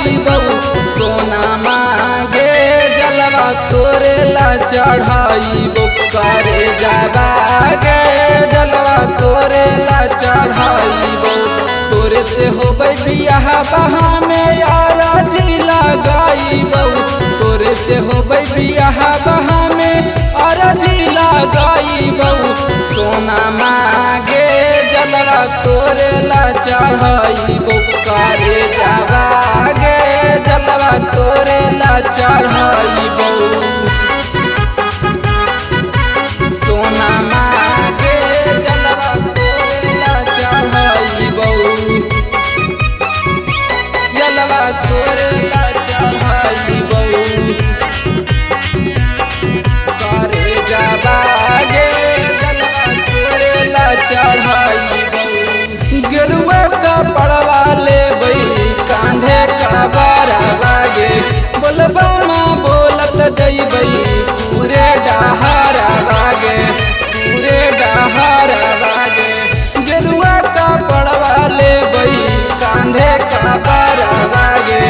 चढ़ाई बऊ सोना मांगे जलवा तोरे ला चढ़ाई बऊ करे जाबागे जलवा तोरे ला चढ़ाई बऊ तोरे से होबै बियाह बहा में आरजी लगाई बऊ तोरे से होबै बियाह बहा में आरजी लगाई बऊ सोना मांगे जलवा तोरे ला चढ़ाई बऊ करे जाबागे जलवा तोरे ला चढ़ाई बऊ सोना मांगे जलवा तोरे ला चढ़ाई बऊ जलवा तोरे ला चढ़ाई बऊ करे जाबागे जलवा तोरे ला चढ़ाई बऊ गेरुआ का पड़वा ले बई कांधे का बाराबागे बोलबा माँ बोलत जइबई पूरे डहारा बागे पूरे डहारा बागे गेरुआ का पड़वा ले बई कांधे का बाराबागे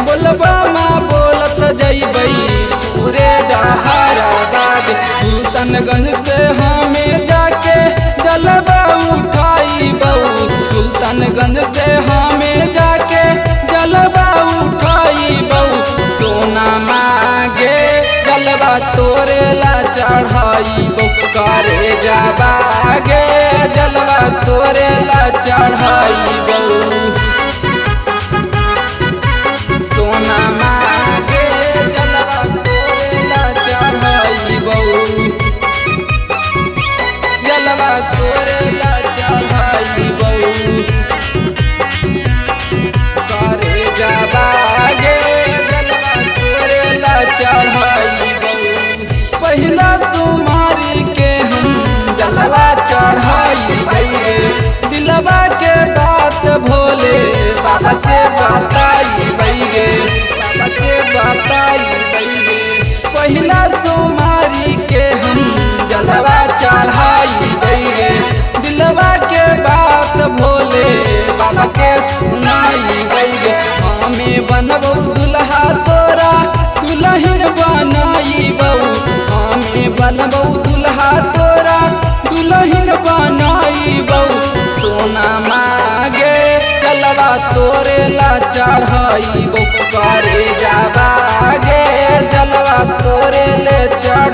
बोलबा माँ बोलत जइबई पूरे डहारा बागे सुल्तानगंज से हमें जाके जलवा उठाई बऊ सुल्तानगंज से हमें जाके जलवा उठाई बऊ सोना मांगे जलवा तोरे ला चढ़ाई बऊ करे जाबागे जलवा तोरे ला चढ़ाई बऊ सोना मांगे जलवा तोरे ला चढ़ाई बऊ जलवा तोरे ला चढ़ाई बऊ करे जाबागे जलवा तोरे ला चढ़ाई बऊ पहिला सुमारी के हम जलवा चढ़ाई बई दिलवा के बात भोले बाबा से बताई बई गे बाबा से बताई बई गे पहिला सुमारी के हम जलवा चढ़ाई बई गे दिलवा के बात भोले बाबा के सुनाई बई गे हमें बनबो दुल्हा तोरा दुल्हन बनाई बऊ हमें बनबो दुल्हा तोरा दुल्हन बनाई बऊ सोना मांगे जलवा तोरे ला चढ़ाई बऊ करे जाबागे जलवा तोरे ले चढ़